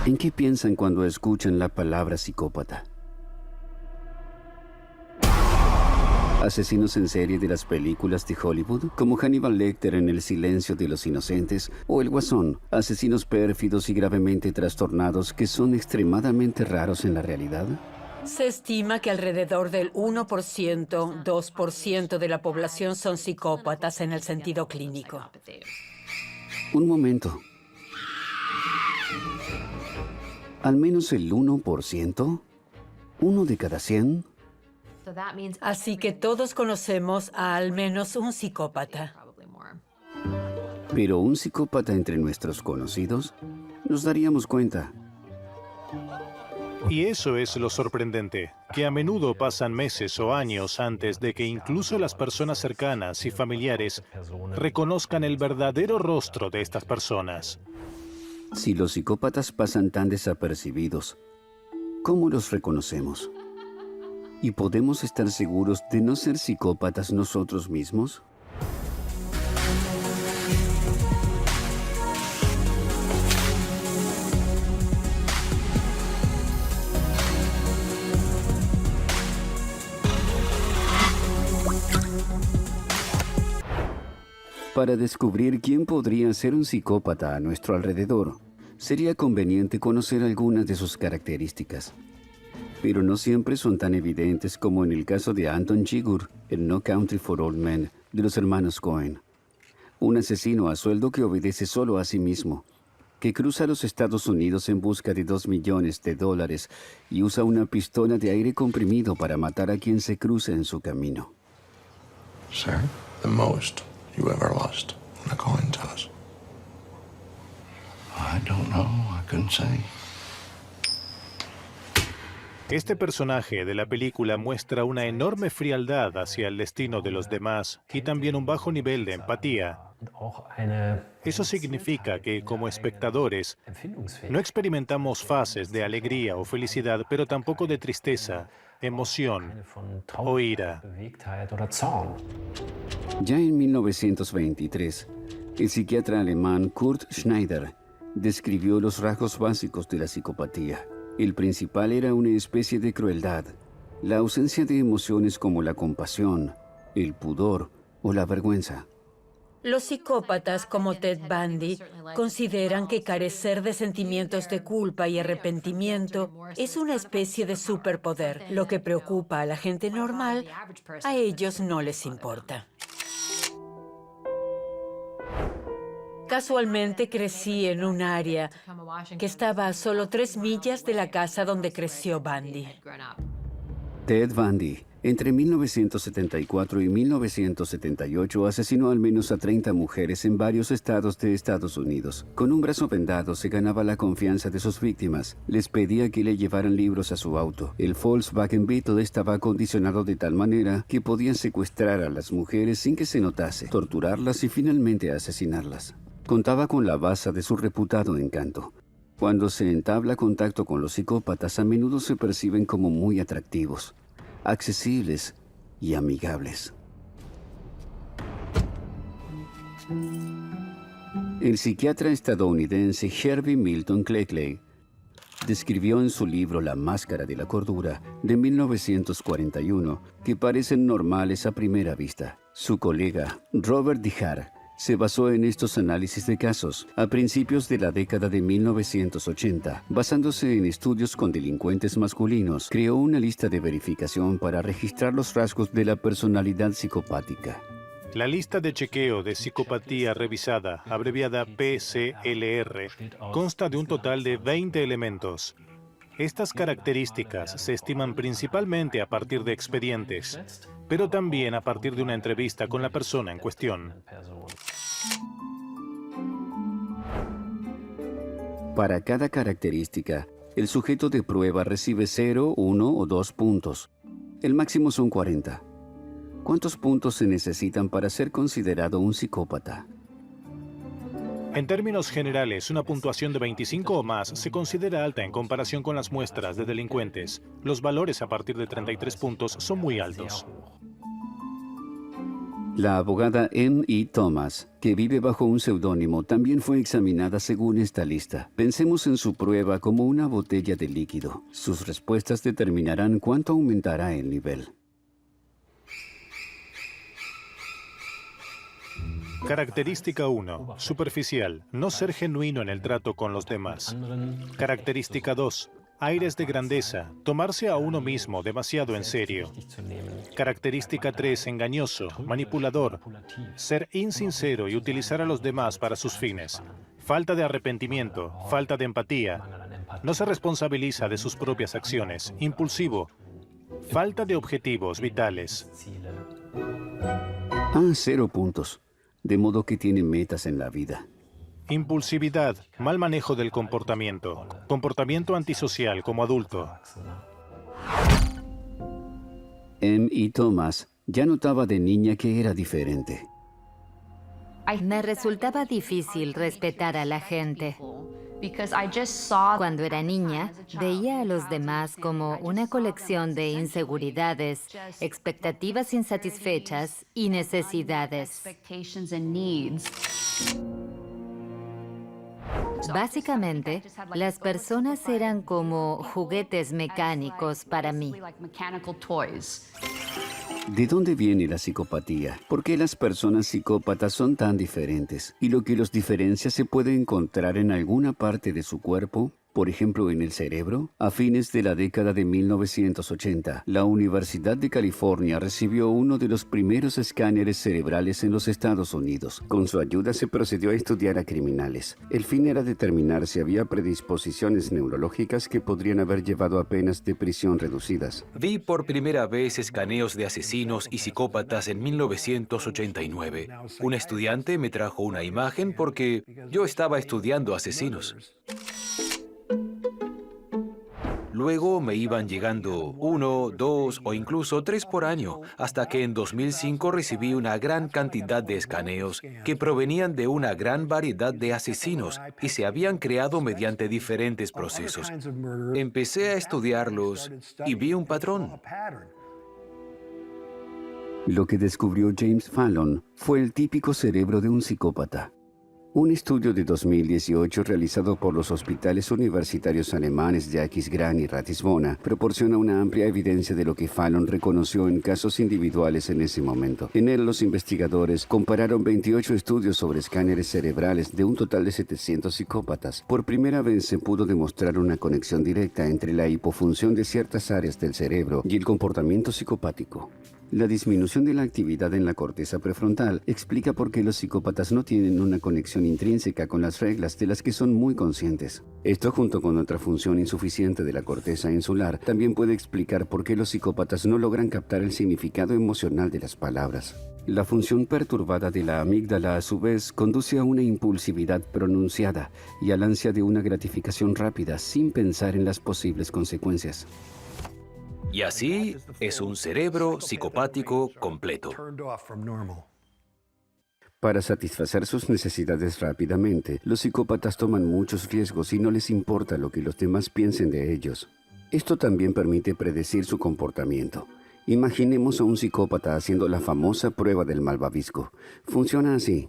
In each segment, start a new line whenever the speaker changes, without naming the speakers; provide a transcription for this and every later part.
¿En qué piensan cuando escuchan la palabra psicópata? ¿Asesinos en serie de las películas de Hollywood, como Hannibal Lecter en El silencio de los inocentes, o El Guasón, asesinos pérfidos y gravemente trastornados que son extremadamente raros en la realidad?
Se estima que alrededor del 1%, 2% de la población son psicópatas en el sentido clínico.
Un momento. ¿Al menos el 1%? ¿Uno de cada 100?
Así que todos conocemos a al menos un psicópata.
Pero un psicópata entre nuestros conocidos, nos daríamos cuenta.
Y eso es lo sorprendente, que a menudo pasan meses o años antes de que incluso las personas cercanas y familiares reconozcan el verdadero rostro de estas personas.
Si los psicópatas pasan tan desapercibidos, ¿cómo los reconocemos? ¿Y podemos estar seguros de no ser psicópatas nosotros mismos? Para descubrir quién podría ser un psicópata a nuestro alrededor, sería conveniente conocer algunas de sus características. Pero no siempre son tan evidentes como en el caso de Anton Chigurh en No Country for Old Men de los hermanos Coen. Un asesino a sueldo que obedece solo a sí mismo, que cruza los Estados Unidos en busca de $2 millones y usa una pistola de aire comprimido para matar a quien se cruce en su camino.
Sir, the most you ever lost in a coin toss?
I don't know. I couldn't say.
Este personaje de la película muestra una enorme frialdad hacia el destino de los demás y también un bajo nivel de empatía. Eso significa que, como espectadores, no experimentamos fases de alegría o felicidad, pero tampoco de tristeza, emoción o ira.
Ya en 1923, el psiquiatra alemán Kurt Schneider describió los rasgos básicos de la psicopatía. El principal era una especie de crueldad, la ausencia de emociones como la compasión, el pudor o la vergüenza.
Los psicópatas, como Ted Bundy, consideran que carecer de sentimientos de culpa y arrepentimiento es una especie de superpoder. Lo que preocupa a la gente normal, a ellos no les importa. Casualmente crecí en un área que estaba a solo 3 millas de la casa donde creció Bundy.
Ted Bundy, entre 1974 y 1978, asesinó al menos a 30 mujeres en varios estados de Estados Unidos. Con un brazo vendado se ganaba la confianza de sus víctimas. Les pedía que le llevaran libros a su auto. El Volkswagen Beetle estaba acondicionado de tal manera que podían secuestrar a las mujeres sin que se notase, torturarlas y finalmente asesinarlas. Contaba con la base de su reputado encanto. Cuando se entabla contacto con los psicópatas, a menudo se perciben como muy atractivos, accesibles y amigables. El psiquiatra estadounidense Harvey Milton Cleckley describió en su libro La máscara de la cordura, de 1941, que parecen normales a primera vista. Su colega, Robert Dihar, se basó en estos análisis de casos a principios de la década de 1980. Basándose en estudios con delincuentes masculinos, creó una lista de verificación para registrar los rasgos de la personalidad psicopática.
La lista de chequeo de psicopatía revisada, abreviada PCLR, consta de un total de 20 elementos. Estas características se estiman principalmente a partir de expedientes, pero también a partir de una entrevista con la persona en cuestión.
Para cada característica, el sujeto de prueba recibe 0, 1 o 2 puntos. El máximo son 40. ¿Cuántos puntos se necesitan para ser considerado un psicópata?
En términos generales, una puntuación de 25 o más se considera alta en comparación con las muestras de delincuentes. Los valores a partir de 33 puntos son muy altos.
La abogada M.E. Thomas, que vive bajo un seudónimo, también fue examinada según esta lista. Pensemos en su prueba como una botella de líquido. Sus respuestas determinarán cuánto aumentará el nivel.
Característica 1. Superficial. No ser genuino en el trato con los demás. Característica 2. Aires de grandeza. Tomarse a uno mismo demasiado en serio. Característica 3. Engañoso, manipulador. Ser insincero y utilizar a los demás para sus fines. Falta de arrepentimiento, falta de empatía. No se responsabiliza de sus propias acciones. Impulsivo. Falta de objetivos vitales.
0 puntos. De modo que tiene metas en la vida.
Impulsividad, mal manejo del comportamiento. Comportamiento antisocial como adulto.
M.E. Thomas ya notaba de niña que era diferente.
Me resultaba difícil respetar a la gente. Cuando era niña, veía a los demás como una colección de inseguridades, expectativas insatisfechas y necesidades. Básicamente, las personas eran como juguetes mecánicos para mí.
¿De dónde viene la psicopatía? ¿Por qué las personas psicópatas son tan diferentes? ¿Y lo que los diferencia se puede encontrar en alguna parte de su cuerpo? Por ejemplo, en el cerebro. A fines de la década de 1980, la Universidad de California recibió uno de los primeros escáneres cerebrales en los Estados Unidos. Con su ayuda se procedió a estudiar a criminales. El fin era determinar si había predisposiciones neurológicas que podrían haber llevado a penas de prisión reducidas.
Vi por primera vez escaneos de asesinos y psicópatas en 1989. Un estudiante me trajo una imagen porque yo estaba estudiando asesinos. Luego me iban llegando 1, 2 o incluso 3 por año, hasta que en 2005 recibí una gran cantidad de escaneos que provenían de una gran variedad de asesinos y se habían creado mediante diferentes procesos. Empecé a estudiarlos y vi un patrón.
Lo que descubrió James Fallon fue el típico cerebro de un psicópata. Un estudio de 2018 realizado por los hospitales universitarios alemanes de Aquisgrán y Ratisbona proporciona una amplia evidencia de lo que Fallon reconoció en casos individuales en ese momento. En él, los investigadores compararon 28 estudios sobre escáneres cerebrales de un total de 700 psicópatas. Por primera vez se pudo demostrar una conexión directa entre la hipofunción de ciertas áreas del cerebro y el comportamiento psicopático. La disminución de la actividad en la corteza prefrontal explica por qué los psicópatas no tienen una conexión intrínseca con las reglas de las que son muy conscientes. Esto, junto con otra función insuficiente de la corteza insular, también puede explicar por qué los psicópatas no logran captar el significado emocional de las palabras. La función perturbada de la amígdala, a su vez, conduce a una impulsividad pronunciada y al ansia de una gratificación rápida sin pensar en las posibles consecuencias.
Y así es un cerebro psicopático completo.
Para satisfacer sus necesidades rápidamente, los psicópatas toman muchos riesgos y no les importa lo que los demás piensen de ellos. Esto también permite predecir su comportamiento. Imaginemos a un psicópata haciendo la famosa prueba del malvavisco. Funciona así.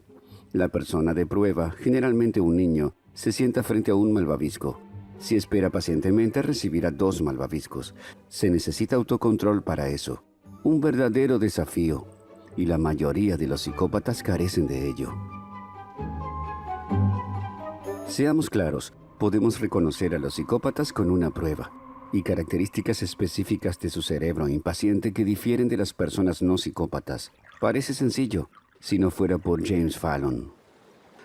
La persona de prueba, generalmente un niño, se sienta frente a un malvavisco. Si espera pacientemente, recibirá 2 malvaviscos. Se necesita autocontrol para eso. Un verdadero desafío. Y la mayoría de los psicópatas carecen de ello. Seamos claros, podemos reconocer a los psicópatas con una prueba y características específicas de su cerebro impaciente que difieren de las personas no psicópatas. Parece sencillo, si no fuera por James Fallon.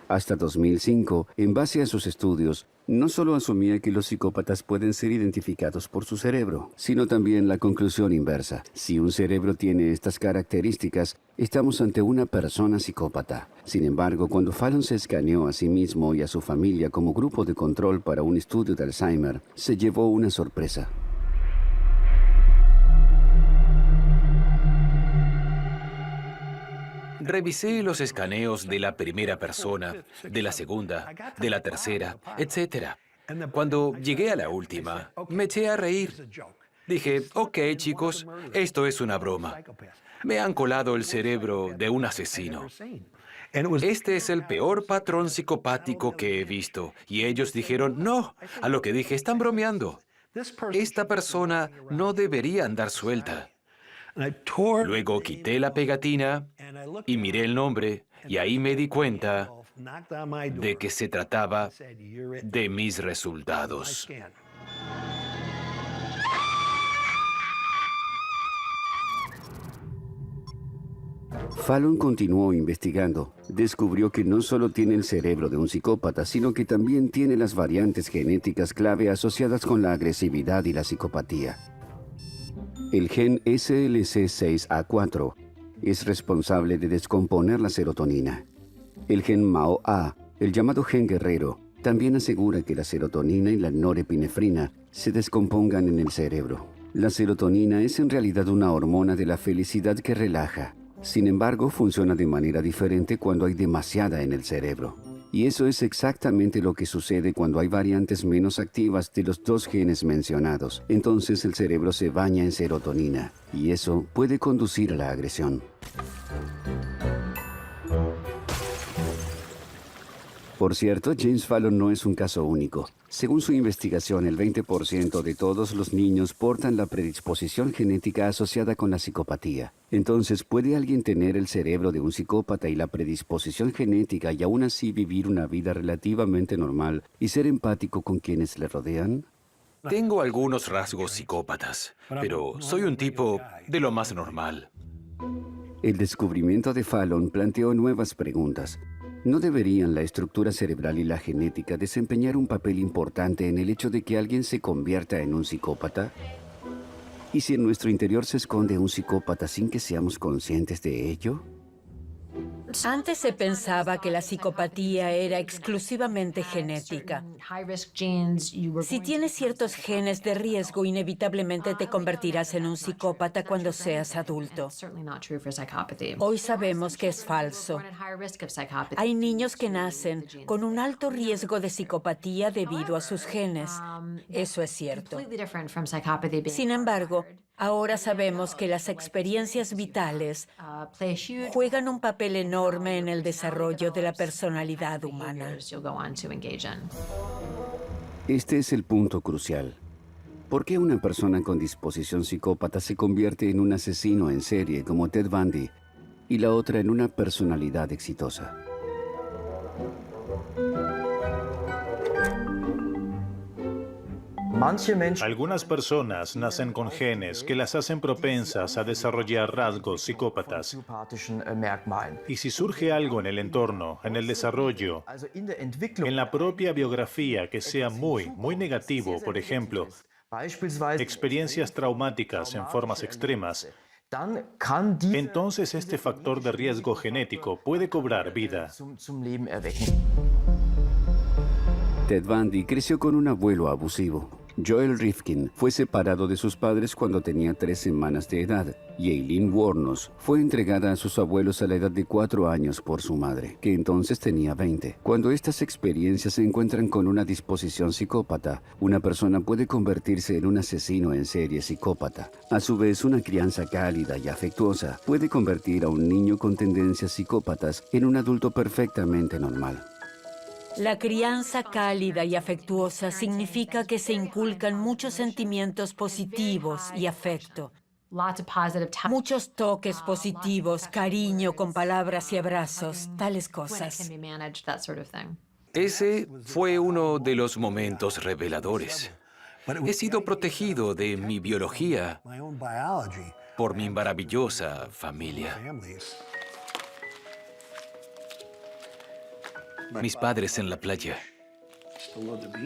Hasta 2005, en base a sus estudios, no solo asumía que los psicópatas pueden ser identificados por su cerebro, sino también la conclusión inversa. Si un cerebro tiene estas características, estamos ante una persona psicópata. Sin embargo, cuando Fallon se escaneó a sí mismo y a su familia como grupo de control para un estudio de Alzheimer, se llevó una sorpresa.
Revisé los escaneos de la primera persona, de la segunda, de la tercera, etc. Cuando llegué a la última, me eché a reír. Dije, ok, chicos, esto es una broma. Me han colado el cerebro de un asesino. Este es el peor patrón psicopático que he visto. Y ellos dijeron, no. A lo que dije, están bromeando. Esta persona no debería andar suelta. Luego quité la pegatina y miré el nombre, y ahí me di cuenta de que se trataba de mis resultados.
Fallon continuó investigando. Descubrió que no solo tiene el cerebro de un psicópata, sino que también tiene las variantes genéticas clave asociadas con la agresividad y la psicopatía. El gen SLC6A4 es responsable de descomponer la serotonina. El gen MAO-A, el llamado gen guerrero, también asegura que la serotonina y la norepinefrina se descompongan en el cerebro. La serotonina es en realidad una hormona de la felicidad que relaja. Sin embargo, funciona de manera diferente cuando hay demasiada en el cerebro. Y eso es exactamente lo que sucede cuando hay variantes menos activas de los dos genes mencionados. Entonces el cerebro se baña en serotonina, y eso puede conducir a la agresión. Por cierto, James Fallon no es un caso único. Según su investigación, el 20% de todos los niños portan la predisposición genética asociada con la psicopatía. Entonces, ¿puede alguien tener el cerebro de un psicópata y la predisposición genética y aún así vivir una vida relativamente normal y ser empático con quienes le rodean?
Tengo algunos rasgos psicópatas, pero soy un tipo de lo más normal.
El descubrimiento de Fallon planteó nuevas preguntas. ¿No deberían la estructura cerebral y la genética desempeñar un papel importante en el hecho de que alguien se convierta en un psicópata? ¿Y si en nuestro interior se esconde un psicópata sin que seamos conscientes de ello?
Antes se pensaba que la psicopatía era exclusivamente genética. Si tienes ciertos genes de riesgo, inevitablemente te convertirás en un psicópata cuando seas adulto. Hoy sabemos que es falso. Hay niños que nacen con un alto riesgo de psicopatía debido a sus genes. Eso es cierto. Sin embargo, ahora sabemos que las experiencias vitales juegan un papel enorme en el desarrollo de la personalidad humana.
Este es el punto crucial. ¿Por qué una persona con disposición psicópata se convierte en un asesino en serie como Ted Bundy y la otra en una personalidad exitosa?
Algunas personas nacen con genes que las hacen propensas a desarrollar rasgos psicópatas. Y si surge algo en el entorno, en el desarrollo, en la propia biografía que sea muy negativo, por ejemplo, experiencias traumáticas en formas extremas, entonces este factor de riesgo genético puede cobrar vida.
Ted Bundy creció con un abuelo abusivo. Joel Rifkin fue separado de sus padres cuando tenía 3 semanas de edad, y Aileen Wuornos fue entregada a sus abuelos a la edad de 4 años por su madre, que entonces tenía 20. Cuando estas experiencias se encuentran con una disposición psicópata, una persona puede convertirse en un asesino en serie psicópata. A su vez, una crianza cálida y afectuosa puede convertir a un niño con tendencias psicópatas en un adulto perfectamente normal.
La crianza cálida y afectuosa significa que se inculcan muchos sentimientos positivos y afecto. Muchos toques positivos, cariño con palabras y abrazos, tales cosas.
Ese fue uno de los momentos reveladores. He sido protegido de mi biología por mi maravillosa familia. Mis padres en la playa.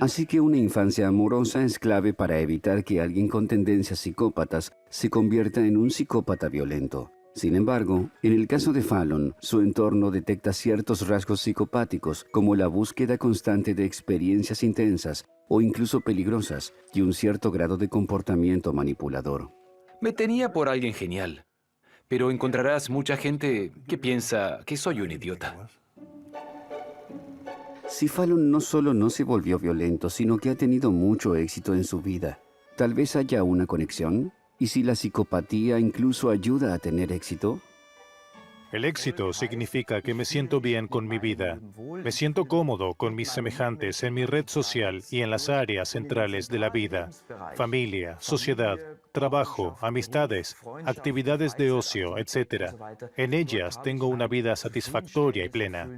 Así que una infancia amorosa es clave para evitar que alguien con tendencias psicópatas se convierta en un psicópata violento. Sin embargo, en el caso de Fallon, su entorno detecta ciertos rasgos psicopáticos, como la búsqueda constante de experiencias intensas o incluso peligrosas y un cierto grado de comportamiento manipulador.
Me tenía por alguien genial, pero encontrarás mucha gente que piensa que soy un idiota.
Si Fallon no solo no se volvió violento, sino que ha tenido mucho éxito en su vida. Tal vez haya una conexión. ¿Y si la psicopatía incluso ayuda a tener éxito?
El éxito significa que me siento bien con mi vida. Me siento cómodo con mis semejantes en mi red social y en las áreas centrales de la vida. Familia, sociedad, trabajo, amistades, actividades de ocio, etc. En ellas tengo una vida satisfactoria y plena.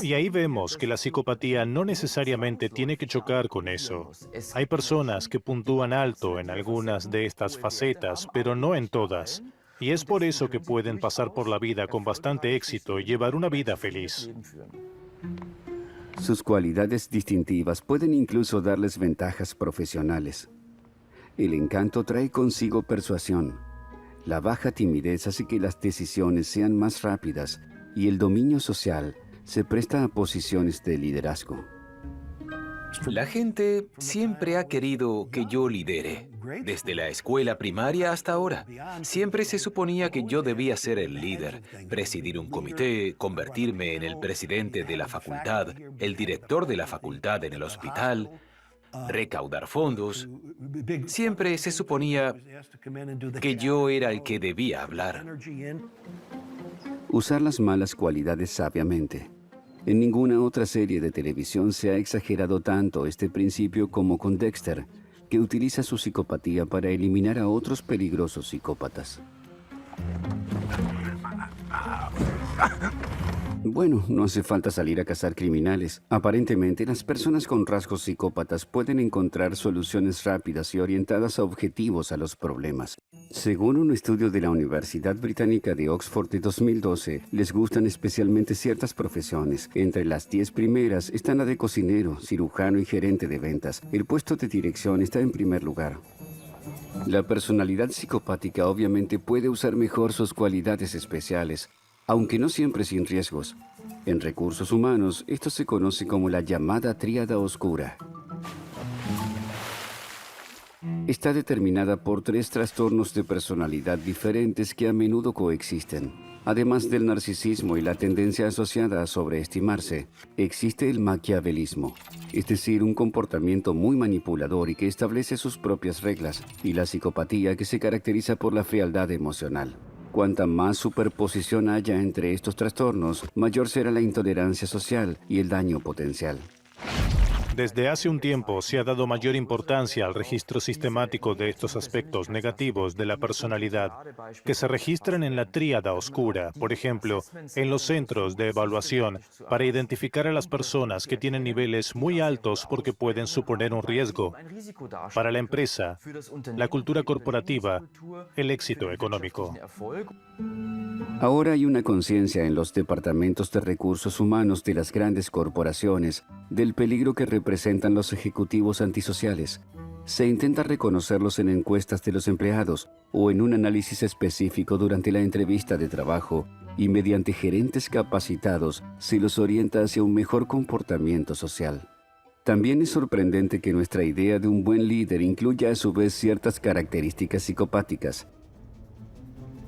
Y ahí vemos que la psicopatía no necesariamente tiene que chocar con eso. Hay personas que puntúan alto en algunas de estas facetas, pero no en todas. Y es por eso que pueden pasar por la vida con bastante éxito y llevar una vida feliz.
Sus cualidades distintivas pueden incluso darles ventajas profesionales. El encanto trae consigo persuasión. La baja timidez hace que las decisiones sean más rápidas y el dominio social se presta a posiciones de liderazgo.
La gente siempre ha querido que yo lidere, desde la escuela primaria hasta ahora. Siempre se suponía que yo debía ser el líder, presidir un comité, convertirme en el presidente de la facultad, el director de la facultad en el hospital, recaudar fondos. Siempre se suponía que yo era el que debía hablar.
Usar las malas cualidades sabiamente. En ninguna otra serie de televisión se ha exagerado tanto este principio como con Dexter, que utiliza su psicopatía para eliminar a otros peligrosos psicópatas. Bueno, no hace falta salir a cazar criminales. Aparentemente, las personas con rasgos psicópatas pueden encontrar soluciones rápidas y orientadas a objetivos a los problemas. Según un estudio de la Universidad Británica de Oxford de 2012, les gustan especialmente ciertas profesiones. Entre las 10 primeras están la de cocinero, cirujano y gerente de ventas. El puesto de dirección está en primer lugar. La personalidad psicopática obviamente puede usar mejor sus cualidades especiales, aunque no siempre sin riesgos. En recursos humanos, esto se conoce como la llamada tríada oscura. Está determinada por 3 trastornos de personalidad diferentes que a menudo coexisten. Además del narcisismo y la tendencia asociada a sobreestimarse, existe el maquiavelismo, es decir, un comportamiento muy manipulador y que establece sus propias reglas, y la psicopatía, que se caracteriza por la frialdad emocional. Cuanta más superposición haya entre estos trastornos, mayor será la intolerancia social y el daño potencial.
Desde hace un tiempo se ha dado mayor importancia al registro sistemático de estos aspectos negativos de la personalidad que se registran en la tríada oscura, por ejemplo, en los centros de evaluación, para identificar a las personas que tienen niveles muy altos porque pueden suponer un riesgo para la empresa, la cultura corporativa, el éxito económico.
Ahora hay una conciencia en los departamentos de recursos humanos de las grandes corporaciones del peligro que representan los ejecutivos antisociales. Se intenta reconocerlos en encuestas de los empleados o en un análisis específico durante la entrevista de trabajo, y mediante gerentes capacitados se los orienta hacia un mejor comportamiento social. También es sorprendente que nuestra idea de un buen líder incluya a su vez ciertas características psicopáticas.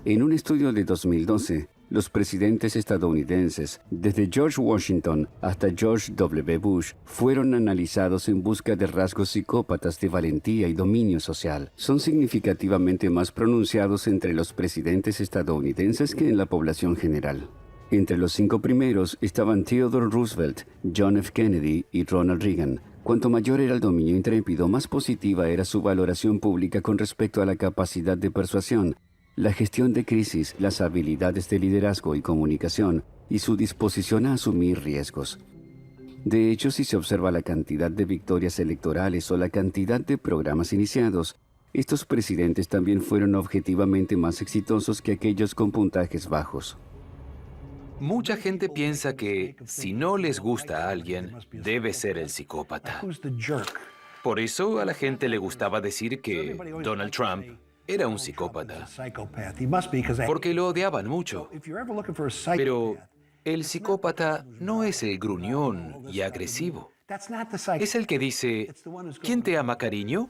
En un estudio de 2012, los presidentes estadounidenses, desde George Washington hasta George W. Bush, fueron analizados en busca de rasgos psicópatas de valentía y dominio social. Son significativamente más pronunciados entre los presidentes estadounidenses que en la población general. Entre los 5 primeros estaban Theodore Roosevelt, John F. Kennedy y Ronald Reagan. Cuanto mayor era el dominio intrépido, más positiva era su valoración pública con respecto a la capacidad de persuasión, la gestión de crisis, las habilidades de liderazgo y comunicación, y su disposición a asumir riesgos. De hecho, si se observa la cantidad de victorias electorales o la cantidad de programas iniciados, estos presidentes también fueron objetivamente más exitosos que aquellos con puntajes bajos.
Mucha gente piensa que si no les gusta a alguien, debe ser el psicópata. Por eso a la gente le gustaba decir que Donald Trump era un psicópata, porque lo odiaban mucho. Pero el psicópata no es el gruñón y agresivo. Es el que dice, ¿quién te ama, cariño?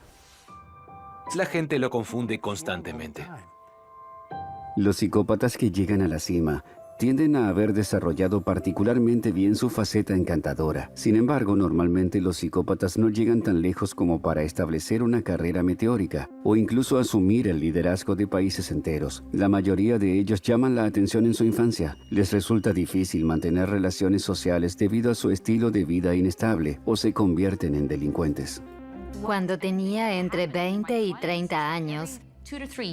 La gente lo confunde constantemente.
Los psicópatas que llegan a la cima tienden a haber desarrollado particularmente bien su faceta encantadora. Sin embargo, normalmente los psicópatas no llegan tan lejos como para establecer una carrera meteórica o incluso asumir el liderazgo de países enteros. La mayoría de ellos llaman la atención en su infancia. Les resulta difícil mantener relaciones sociales debido a su estilo de vida inestable o se convierten en delincuentes.
Cuando tenía entre 20 y 30 años,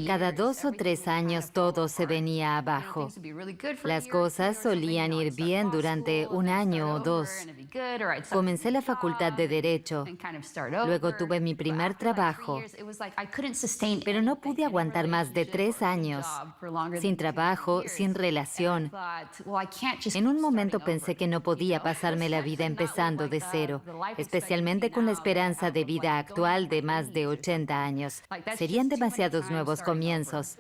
cada 2 o 3 años todo se venía abajo. Las cosas solían ir bien durante 1 año o 2. Comencé la facultad de Derecho. Luego tuve mi primer trabajo. Pero no pude aguantar más de 3 años. Sin trabajo, sin relación. En un momento pensé que no podía pasarme la vida empezando de cero, especialmente con la esperanza de vida actual de más de 80 años. Serían demasiados nuevos comienzos.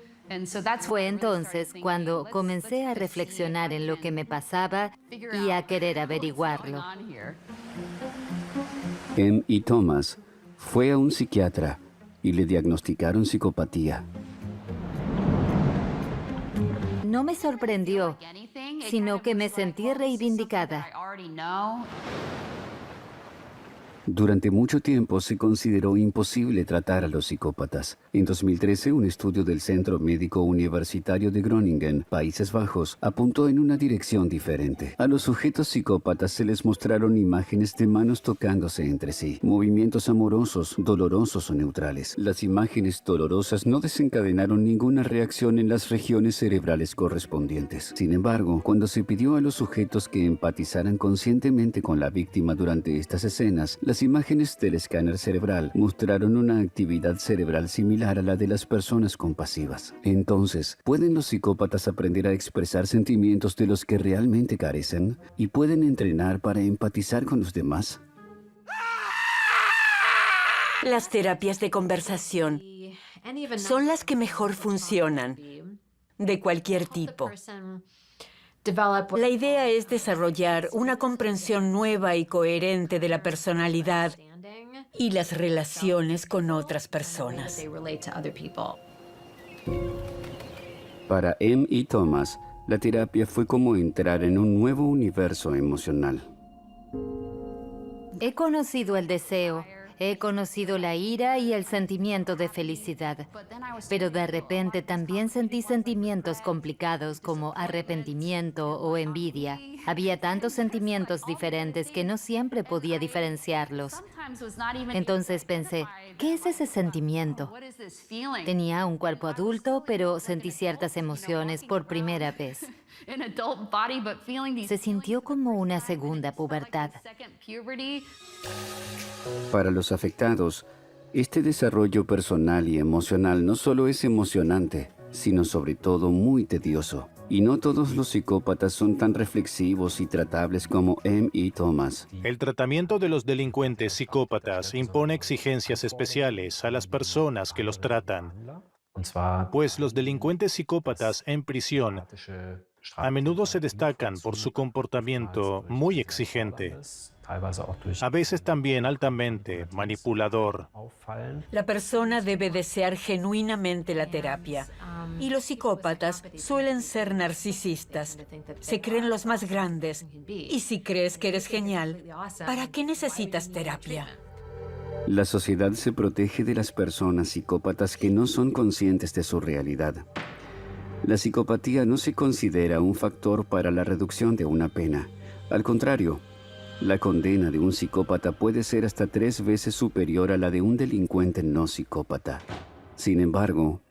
Fue entonces cuando comencé a reflexionar en lo que me pasaba y a querer averiguarlo.
M.E. Thomas fue a un psiquiatra y le diagnosticaron psicopatía.
No me sorprendió, sino que me sentí reivindicada.
Durante mucho tiempo se consideró imposible tratar a los psicópatas. En 2013, un estudio del Centro Médico Universitario de Groningen, Países Bajos, apuntó en una dirección diferente. A los sujetos psicópatas se les mostraron imágenes de manos tocándose entre sí, movimientos amorosos, dolorosos o neutrales. Las imágenes dolorosas no desencadenaron ninguna reacción en las regiones cerebrales correspondientes. Sin embargo, cuando se pidió a los sujetos que empatizaran conscientemente con la víctima durante estas escenas, las imágenes del escáner cerebral mostraron una actividad cerebral similar a la de las personas compasivas. Entonces, ¿pueden los psicópatas aprender a expresar sentimientos de los que realmente carecen? ¿Y pueden entrenar para empatizar con los demás?
Las terapias de conversación son las que mejor funcionan, de cualquier tipo. La idea es desarrollar una comprensión nueva y coherente de la personalidad y las relaciones con otras personas.
Para M.E. Thomas, la terapia fue como entrar en un nuevo universo emocional.
He conocido el deseo, he conocido la ira y el sentimiento de felicidad. Pero de repente también sentí sentimientos complicados como arrepentimiento o envidia. Había tantos sentimientos diferentes que no siempre podía diferenciarlos. Entonces pensé, ¿qué es ese sentimiento? Tenía un cuerpo adulto, pero sentí ciertas emociones por primera vez. Se sintió como una segunda pubertad.
Para los afectados, este desarrollo personal y emocional no solo es emocionante, sino sobre todo muy tedioso. Y no todos los psicópatas son tan reflexivos y tratables como M.E. Thomas.
El tratamiento de los delincuentes psicópatas impone exigencias especiales a las personas que los tratan, pues los delincuentes psicópatas en prisión a menudo se destacan por su comportamiento muy exigente, a veces también altamente manipulador.
La persona debe desear genuinamente la terapia. Y los psicópatas suelen ser narcisistas. Se creen los más grandes. Y si crees que eres genial, ¿para qué necesitas terapia?
La sociedad se protege de las personas psicópatas que no son conscientes de su realidad. La psicopatía no se considera un factor para la reducción de una pena. Al contrario, la condena de un psicópata puede ser hasta 3 veces superior a la de un delincuente no psicópata. Sin embargo,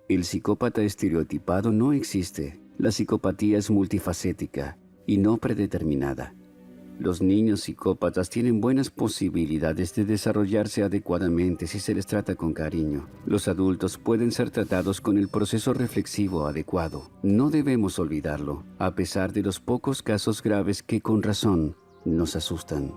el psicópata estereotipado no existe. La psicopatía es multifacética y no predeterminada. Los niños psicópatas tienen buenas posibilidades de desarrollarse adecuadamente si se les trata con cariño. Los adultos pueden ser tratados con el proceso reflexivo adecuado. No debemos olvidarlo, a pesar de los pocos casos graves que con razón nos asustan.